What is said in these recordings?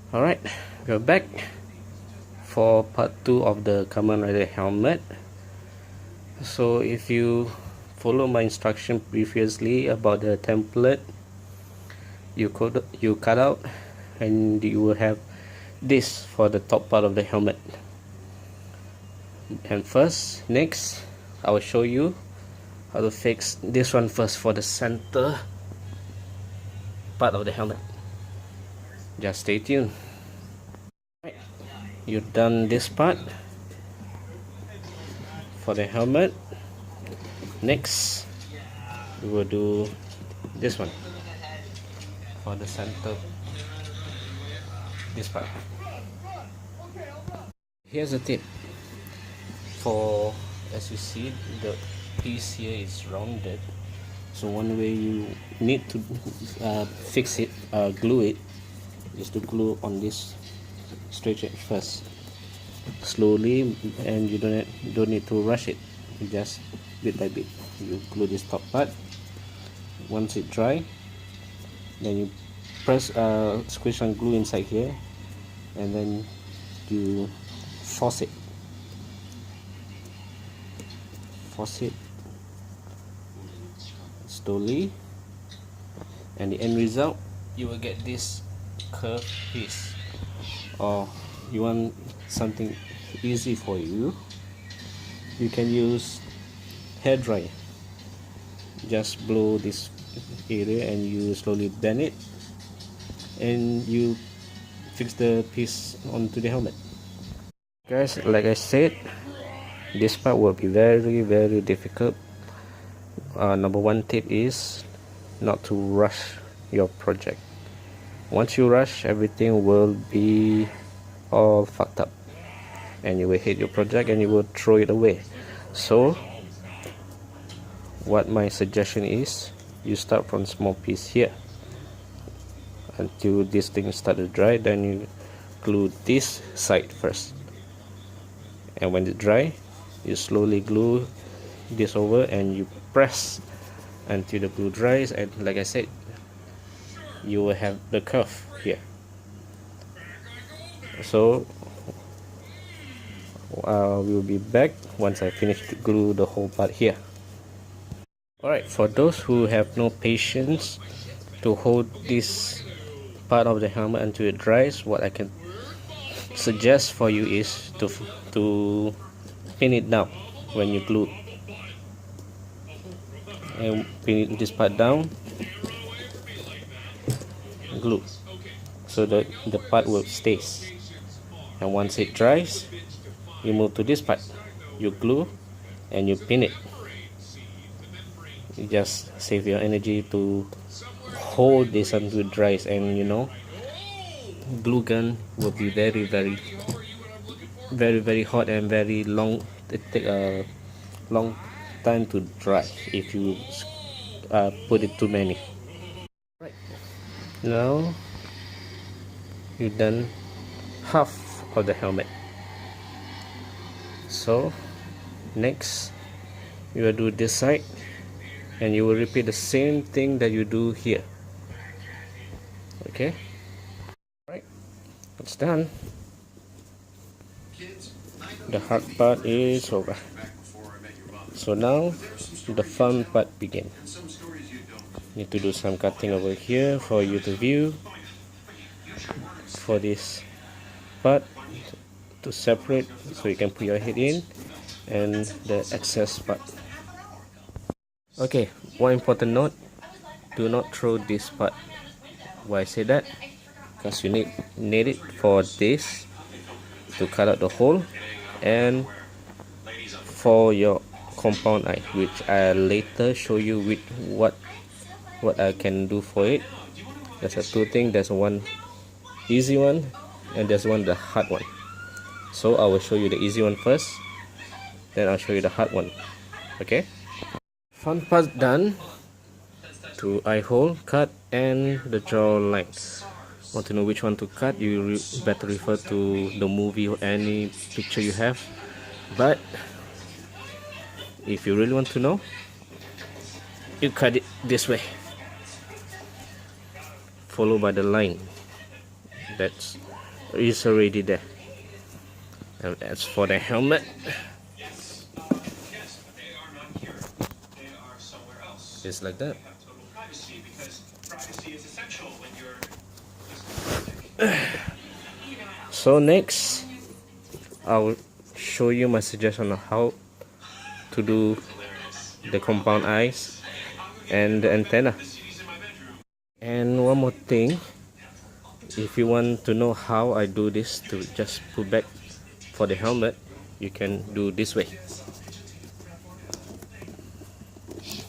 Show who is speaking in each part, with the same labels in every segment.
Speaker 1: Alright, we're back for part 2 of the Kamen Rider helmet. So if you follow my instruction previously about the template, you cut out and you will have this for the top part of the helmet. And next I will show you how to fix this one first for the center part of the helmet. Just stay tuned. Right, you've done this part for the helmet. Next we will do this one for the center, this part. Here's a tip for, as you see, the piece here is rounded, so one way you need to fix it, glue it, is to glue on this straight edge first, slowly, and you don't need to rush it. You just bit by bit you glue this top part. Once it dry, then you press squish and glue inside here, and then you force it slowly, and the end result, you will get this curved piece. Or you want something easy for you, you can use hair dryer. Just blow this area and you slowly bend it, and you fix the piece onto the helmet. Guys, like I said, this part will be very difficult. Number one tip is not to rush your project. Once you rush, everything will be all fucked up, and you will hate your project and you will throw it away. So what my suggestion is, you start from small piece here until this thing start to dry, then you glue this side first, and when it dry, you slowly glue this over and you press until the glue dries, and like I said, you will have the curve here. So we'll be back once I finish to glue the whole part here. Alright, for those who have no patience to hold this part of the helmet until it dries, what I can suggest for you is to pin it down when you glue, and pin this part down, glue, so that the part will stay. And once it dries, you move to this part, you glue and you pin it. You just save your energy to hold this until it dries, and you know, glue gun will be very hot and very long. It take a long time to dry if you put it too many. Right, now you've done half of the helmet. So next you will do this side, and you will repeat the same thing that you do here. Okay, right, it's done. The hard part is over, so now the fun part begins. Need to do some cutting over here for you to view, for this part to separate, so you can put your head in, and the excess part. Okay, one important note, do not throw this part. Why I say that? Because you need it for this to cut out the hole, and for your compound eye, which I'll later show you with what I can do for it. There's a two things, there's one easy one and there's one the hard one. So I will show you the easy one first, then I'll show you the hard one. Okay, fun part done. To eye hole, cut, and the jaw line. Want to know which one to cut, you better refer to the movie or any picture you have. But if you really want to know, you cut it this way, followed by the line. That's is already there. And as for the helmet, it's like that. So next, I'll show you my suggestion on how to do the compound eyes and the antenna. And one more thing, if you want to know how I do this to just put back for the helmet, you can do this way.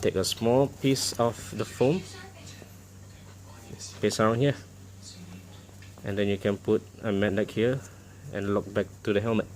Speaker 1: Take a small piece of the foam, paste around here, and then you can put a magnet here and lock back to the helmet.